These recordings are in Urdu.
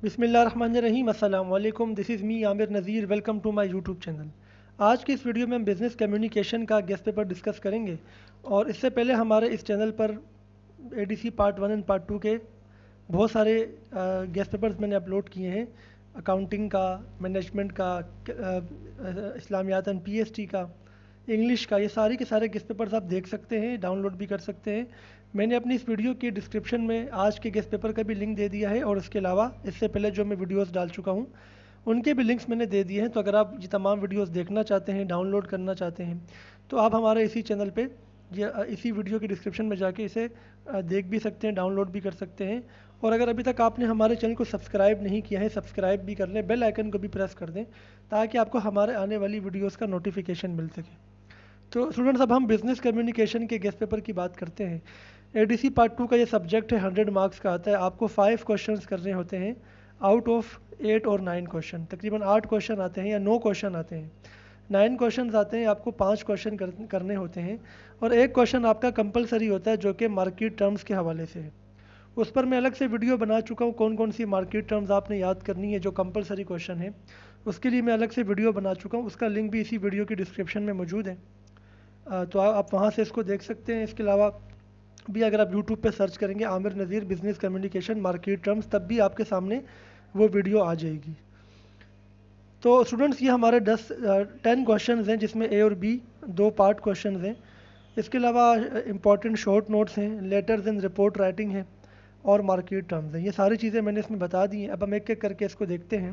بسم اللہ الرحمن الرحیم السلام علیکم. This is me Aamir Nazir. Welcome to my YouTube channel. آج کی اس ویڈیو میں ہم بزنس کمیونیکیشن کا گیسٹ پیپر ڈسکس کریں گے. اور اس سے پہلے ہمارے اس چینل پر A D C part 1 and part 2 کے بہت سارے گیسٹ پیپرز میں نے اپلوڈ کیے ہیں. اکاؤنٹنگ کا، مینجمنٹ کا، اسلامیات اینڈ پی ایس ٹی کا، انگلش کا، یہ ساری کے سارے گیسٹ پیپرز آپ دیکھ سکتے ہیں، ڈاؤن لوڈ بھی کر سکتے ہیں. میں نے اپنی اس ویڈیو کی ڈسکرپشن میں آج کے گیسٹ پیپر کا بھی لنک دے دیا ہے، اور اس کے علاوہ اس سے پہلے جو میں ویڈیوز ڈال چکا ہوں ان کے بھی لنکس میں نے دے دیے ہیں. تو اگر آپ یہ تمام ویڈیوز دیکھنا چاہتے ہیں، ڈاؤن لوڈ کرنا چاہتے ہیں، تو آپ ہمارے اسی چینل پہ اسی ویڈیو کی ڈسکرپشن میں جا کے اسے دیکھ بھی سکتے ہیں، ڈاؤن لوڈ بھی کر سکتے ہیں. اور اگر ابھی تک آپ نے ہمارے چینل کو سبسکرائب نہیں کیا ہے، سبسکرائب بھی کر لیں، بیل آئیکن کو بھی پریس کر دیں تاکہ آپ کو ہمارے آنے والی ویڈیوز کا نوٹیفیکیشن مل سکے. تو اسٹوڈنٹس، اب ہم بزنس کمیونیکیشن کے گیسٹ پیپر کی بات کرتے ہیں. اے ڈی سی پارٹ 2 کا یہ سبجیکٹ ہے، 100 مارکس کا آتا ہے. آپ کو 5 کوشچنس کرنے ہوتے ہیں آؤٹ آف 8 اور 9 کوشچن. تقریباً 8 کوشچن آتے ہیں یا 9 کوشچن آتے ہیں. 9 کوشچنز آتے ہیں، آپ کو 5 کوشچن کرنے ہوتے ہیں، اور ایک کوشچن آپ کا کمپلسری ہوتا ہے جو کہ مارکیٹ ٹرمز کے حوالے سے ہے. اس پر میں الگ سے ویڈیو بنا چکا ہوں، کون کون سی مارکیٹ ٹرمز آپ نے یاد کرنی ہے جو کمپلسری کوشچن ہے. اس کے لیے میں الگ سے ویڈیو بنا چکا ہوں، اس کا لنک بھی اسی ویڈیو کی ڈسکرپشن میں موجود ہے. تو آپ وہاں سے اس کو دیکھ سکتے ہیں. اس کے علاوہ بھی اگر آپ یوٹیوب پہ سرچ کریں گے Aamir Nazir business communication market terms, تب بھی آپ کے سامنے وہ ویڈیو آ جائے گی. تو اسٹوڈنٹس، یہ ہمارے 10 کوشچنز ہیں جس میں اے اور بی 2 پارٹ کوشچنز ہیں. اس کے علاوہ امپورٹنٹ شارٹ نوٹس ہیں، لیٹرز اینڈ رپورٹ رائٹنگ ہے، اور مارکیٹ ٹرمز ہیں. یہ ساری چیزیں میں نے اس میں بتا دی ہیں. اب ہم ایک ایک کر کے اس کو دیکھتے ہیں.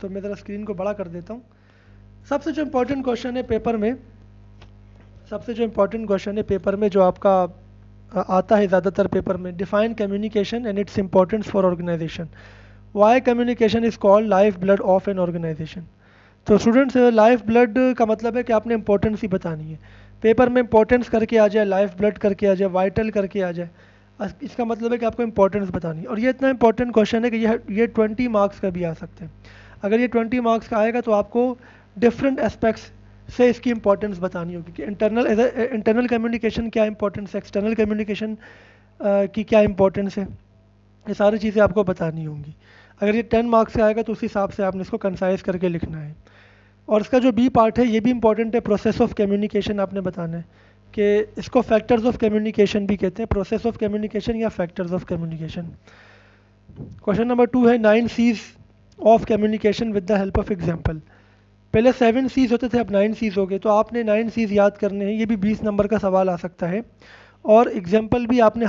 تو میں ذرا اسکرین کو بڑا کر دیتا ہوں. سب سے جو امپورٹنٹ کوشچن ہے پیپر میں، جو آپ کا آتا ہے زیادہ تر پیپر میں، define communication and its importance for organisation. Why communication is called life blood of an organisation. تو اسٹوڈنٹس، لائف بلڈ کا مطلب ہے کہ آپ نے امپورٹنس ہی بتانی ہے. پیپر میں امپورٹنس کر کے آ جائے، لائف بلڈ کر کے آ جائے، وائٹل کر کے آ جائے، اس کا مطلب ہے کہ آپ کو امپورٹنس بتانی ہے. اور یہ اتنا امپورٹنٹ کوشچن ہے کہ یہ 20 مارکس کا بھی آ سکتے ہیں. اگر یہ 20 مارکس کا آئے گا تو آپ کو ڈفرینٹ اسپیکٹس سے اس کی امپورٹنس بتانی ہوگی کہ انٹرنل کمیونیکیشن کیا امپورٹنس ہے، ایکسٹرنل کمیونیکیشن کی کیا امپورٹنس ہے. یہ ساری چیزیں آپ کو بتانی ہوں گی. اگر یہ 10 مارکس سے آئے گا تو اس حساب سے آپ نے اس کو کنسائز کر کے لکھنا ہے. اور اس کا جو بی پارٹ ہے یہ بھی امپورٹنٹ ہے. پروسیس آف کمیونیکیشن آپ نے بتانا ہے کہ اس کو فیکٹرز آف کمیونیکیشن بھی کہتے ہیں، پروسیس آف کمیونیکیشن یا factors of communication. Question number 2 ہے 9 Cs of communication with the help of example. پہلے 7 سیز ہوتے تھے، اب 9 سیز ہو گئے. تو آپ نے 9 سیز یاد کرنے ہیں. یہ بھی 20 نمبر کا سوال آ سکتا ہے. اور ایگزامپل بھی آپ نے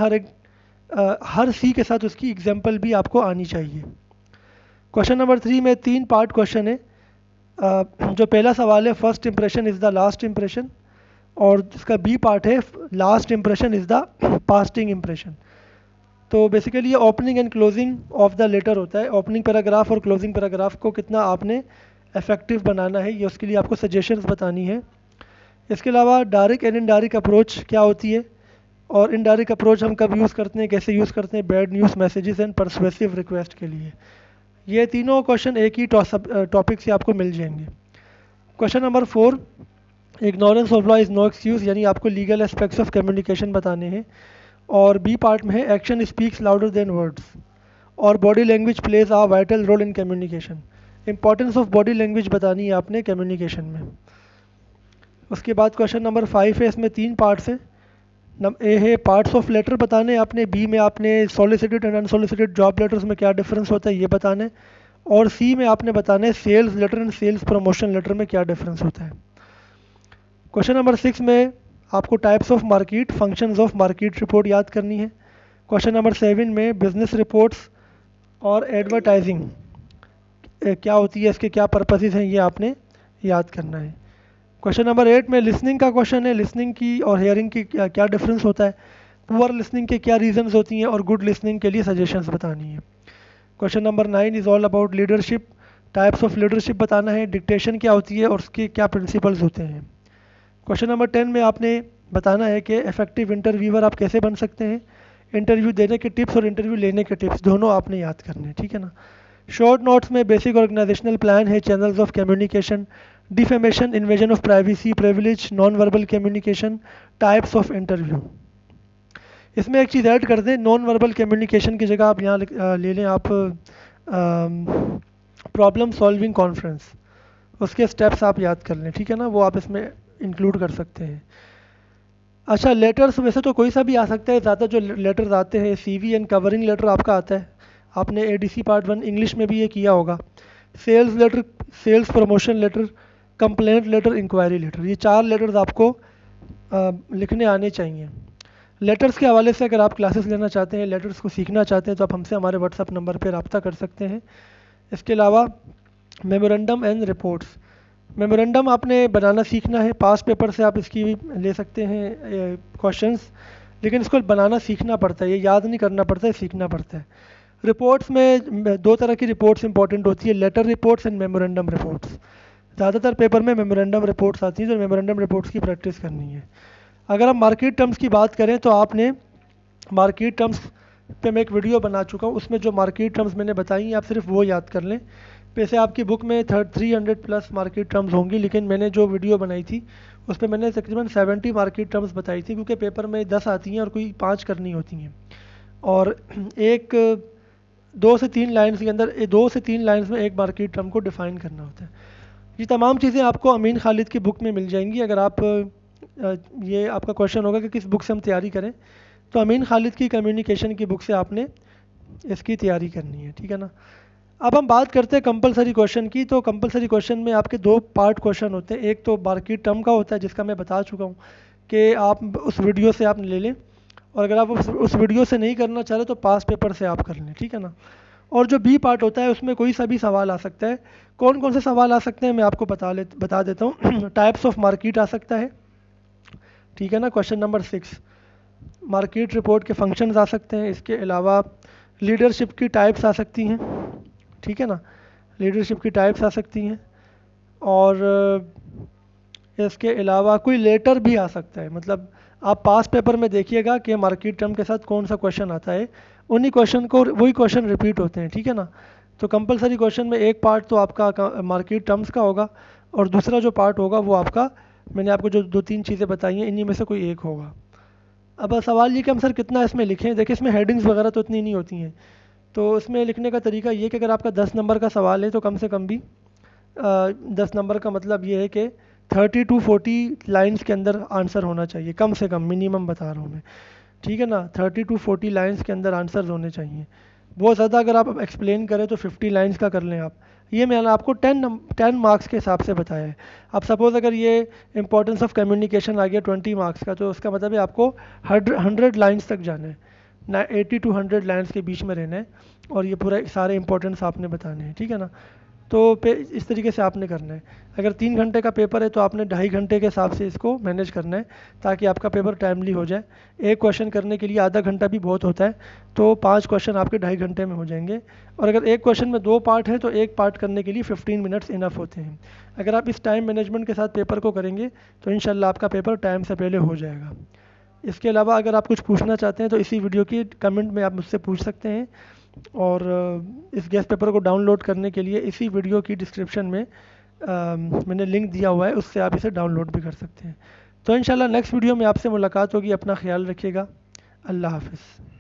ہر سی کے ساتھ اس کی ایگزامپل بھی آپ کو آنی چاہیے. کوشچن نمبر 3 میں 3 پارٹ کوشچن ہے. جو پہلا سوال ہے، first impression is the last impression, اور اس کا بی پارٹ ہے last impression is the lasting impression. تو بیسیکلی یہ opening and closing of the letter ہوتا ہے. اوپننگ پیراگراف اور کلوزنگ پیراگراف کو کتنا آپ نے افیکٹو بنانا ہے، یہ اس کے لیے آپ کو سجیشنز بتانی ہے. اس کے علاوہ ڈائریکٹ اینڈ انڈائریکٹ اپروچ کیا ہوتی ہے، اور انڈائریکٹ اپروچ ہم کب یوز کرتے ہیں، کیسے یوز کرتے ہیں، bad news messages and persuasive request کے لیے. یہ تینوں کوشچن ایک ہی ٹاپک سے آپ کو مل جائیں گے. Question number 4، ignorance of law is no excuse, یعنی آپ کو لیگل اسپیکٹس آف کمیونیکیشن بتانے ہیں. اور بی پارٹ میں ہے action speaks louder than words, اور body language plays a vital role in communication. Importance of body language بتانی ہے آپ نے کمیونیکیشن میں. اس کے بعد کوشچن نمبر 5 ہے، اس میں 3 پارٹس ہیں. اے ہے پارٹس آف لیٹر بتانے آپ نے، بی میں آپ نے سولیسیٹڈ اینڈ انسولیسیٹڈ جاب لیٹرز میں کیا ڈفرینس ہوتا ہے یہ بتانا ہے، اور سی میں آپ نے بتانا ہے sales letter and sales promotion letter میں کیا ڈفرینس ہوتا ہے. کوشچن نمبر 6 میں آپ کو types of market, functions of market report یاد کرنی ہے. کوشچن نمبر 7 میں بزنس رپورٹس اور ایڈورٹائزنگ کیا ہوتی ہے، اس کے کیا پرپسز ہیں، یہ آپ نے یاد کرنا ہے. کوشچن نمبر 8 میں لسننگ کا کوشچن ہے، لسننگ کی اور ہیئرنگ کی کیا ڈفرینس ہوتا ہے، پور لسننگ کے کیا ریزنز ہوتی ہیں، اور گڈ لسننگ کے لیے سجیشنز بتانی ہے. Question number 9 is all about leadership, types of leadership بتانا ہے، ڈکٹیشن کیا ہوتی ہے اور اس کے کیا پرنسپلز ہوتے ہیں. کوشچن نمبر 10 میں آپ نے بتانا ہے کہ افیکٹو انٹرویور آپ کیسے بن سکتے ہیں. انٹرویو دینے کے ٹپس اور انٹرویو لینے کے ٹپس دونوں آپ نے یاد کرنے ہیں، ٹھیک ہے نا. شارٹ نوٹس میں بیسک آرگنائزیشنل پلان ہے، channels of communication, defamation, invasion of privacy, privilege, non verbal communication, types of interview. اس میں ایک چیز ایڈ کر دیں، نان وربل کمیونیکیشن کی جگہ آپ یہاں لے لیں آپ پرابلم سالونگ کانفرنس، اس کے اسٹیپس آپ یاد کر لیں، ٹھیک ہے نا، وہ آپ اس میں انکلوڈ کر سکتے ہیں۔ اچھا لیٹرس ویسے تو کوئی سا بھی آ سکتا ہے، زیادہ جو لیٹرز آتے ہیں C V and covering letter آپ کا آتا ہے، آپ نے A D C part 1 English میں بھی یہ کیا ہوگا، sales letter, sales promotion letter, complaint letter, enquiry letter, یہ 4 لیٹرز آپ کو لکھنے آنے چاہیے۔ لیٹرز کے حوالے سے اگر آپ کلاسز لینا چاہتے ہیں، لیٹرز کو سیکھنا چاہتے ہیں تو آپ ہم سے ہمارے واٹس ایپ نمبر پہ رابطہ کر سکتے ہیں۔ اس کے علاوہ میمورنڈم اینڈ رپورٹس، میمورنڈم آپ نے بنانا سیکھنا ہے، پاس پیپر سے آپ اس کی لے سکتے ہیں کوشچنس، لیکن اس کو بنانا سیکھنا پڑتا ہے، یہ یاد نہیں کرنا پڑتا ہے، سیکھنا پڑتا ہے۔ رپورٹس میں 2 طرح کی رپورٹس امپورٹنٹ ہوتی ہے، letter reports and memorandum reports. زیادہ تر پیپر میں میمورنڈم رپورٹس آتی ہیں، جو میمورنڈم رپورٹس کی پریکٹس کرنی ہے۔ اگر ہم مارکیٹ ٹرمز کی بات کریں تو آپ نے مارکیٹ ٹرمز پہ میں ایک ویڈیو بنا چکا ہوں، اس میں جو مارکیٹ ٹرمز میں نے بتائی ہیں آپ صرف وہ یاد کر لیں۔ ویسے آپ کی بک میں 300+ مارکیٹ ٹرمز ہوں گی، لیکن میں نے جو ویڈیو بنائی تھی اس پہ میں نے تقریباً 70 مارکیٹ ٹرمز بتائی تھی، کیونکہ پیپر میں 10 آتی ہیں اور کوئی 5 کرنی ہوتی ہیں، اور 2 سے 3 لائنز کے اندر 2 سے 3 لائنز میں ایک مارکیٹ ٹرم کو ڈیفائن کرنا ہوتا ہے۔ یہ تمام چیزیں آپ کو امین خالد کی بک میں مل جائیں گی۔ اگر آپ یہ آپ کا کویشچن ہوگا کہ کس بک سے ہم تیاری کریں، تو امین خالد کی کمیونیکیشن کی بک سے آپ نے اس کی تیاری کرنی ہے، ٹھیک ہے نا۔ اب ہم بات کرتے ہیں کمپلسری کویشچن کی، تو کمپلسری کویشچن میں آپ کے 2 پارٹ کویشچن ہوتے ہیں، ایک تو مارکیٹ ٹرم کا ہوتا ہے جس کا میں بتا چکا ہوں کہ آپ اس ویڈیو سے آپ لے لیں، اور اگر آپ اس ویڈیو سے نہیں کرنا چاہ رہے تو پاس پیپر سے آپ کر لیں، ٹھیک ہے نا۔ اور جو بی پارٹ ہوتا ہے اس میں کوئی سا بھی سوال آ سکتا ہے۔ کون کون سے سوال آ سکتے ہیں میں آپ کو بتا دیتا ہوں۔ ٹائپس آف مارکیٹ آ سکتا ہے، ٹھیک ہے نا، کویشچن نمبر 6۔ مارکیٹ رپورٹ کے فنکشنز آ سکتے ہیں، اس کے علاوہ لیڈرشپ کی ٹائپس آ سکتی ہیں، ٹھیک ہے نا، لیڈرشپ کی ٹائپس آ سکتی ہیں، اور اس کے علاوہ کوئی لیٹر بھی آ سکتا ہے، مطلب آپ پاس پیپر میں دیکھیے گا کہ مارکیٹ ٹرم کے ساتھ کون سا کویشچن آتا ہے، انہی کویشچن کو وہی کویشچن ریپیٹ ہوتے ہیں، ٹھیک ہے نا۔ تو کمپلسری کویشچن میں ایک پارٹ تو آپ کا مارکیٹ ٹرمز کا ہوگا، اور دوسرا جو پارٹ ہوگا وہ آپ کا، میں نے آپ کو جو 2-3 چیزیں بتائی ہیں انہی میں سے کوئی ایک ہوگا۔ اب سوال یہ کہ ہم سر کتنا اس میں لکھیں، دیکھیں اس میں ہیڈنگز وغیرہ تو اتنی نہیں ہوتی ہیں، تو اس میں لکھنے کا طریقہ یہ کہ اگر آپ کا 10 نمبر کا سوال ہے تو کم سے کم بھی 10 نمبر کا مطلب یہ ہے کہ 30 to 40 لائنز کے اندر آنسر ہونا چاہیے، کم سے کم، منیمم بتا رہا ہوں میں، ٹھیک ہے نا، 30 to 40 لائنز کے اندر آنسرز ہونے چاہیے۔ بہت زیادہ اگر آپ ایکسپلین کریں تو 50 لائنز کا کر لیں آپ، یہ میں نے آپ کو 10 مارکس کے حساب سے بتایا ہے۔ اب سپوز اگر یہ امپورٹنس آف کمیونیکیشن آ گیا 20 مارکس کا، تو اس کا مطلب ہے آپ کو 100 لائنز تک جانا ہے، 80 to 100 لائنز کے بیچ میں رہنا ہے، اور یہ پورا سارے امپورٹنس آپ نے بتانے ہیں، ٹھیک ہے نا۔ تو اس طریقے سے آپ نے کرنا ہے۔ اگر 3 گھنٹے کا پیپر ہے تو آپ نے 2.5 گھنٹے کے حساب سے اس کو مینیج کرنا ہے، تاکہ آپ کا پیپر ٹائملی ہو جائے۔ ایک کویشچن کرنے کے لیے آدھا گھنٹہ بھی بہت ہوتا ہے، تو 5 کویشچن آپ کے 2.5 گھنٹے میں ہو جائیں گے، اور اگر ایک کویشچن میں 2 پارٹ ہیں تو ایک پارٹ کرنے کے لیے 15 منٹس انف ہوتے ہیں۔ اگر آپ اس ٹائم مینجمنٹ کے ساتھ پیپر کو کریں گے تو انشاءاللہ آپ کا پیپر ٹائم سے پہلے ہو جائے گا۔ اس کے علاوہ اگر آپ کچھ پوچھنا چاہتے ہیں تو اسی ویڈیو کی کمنٹ میں آپ مجھ سے پوچھ سکتے ہیں، اور اس گیس پیپر کو ڈاؤن لوڈ کرنے کے لیے اسی ویڈیو کی ڈسکرپشن میں نے لنک دیا ہوا ہے، اس سے آپ اسے ڈاؤن لوڈ بھی کر سکتے ہیں۔ تو انشاءاللہ نیکسٹ ویڈیو میں آپ سے ملاقات ہوگی، اپنا خیال رکھیے گا، اللہ حافظ۔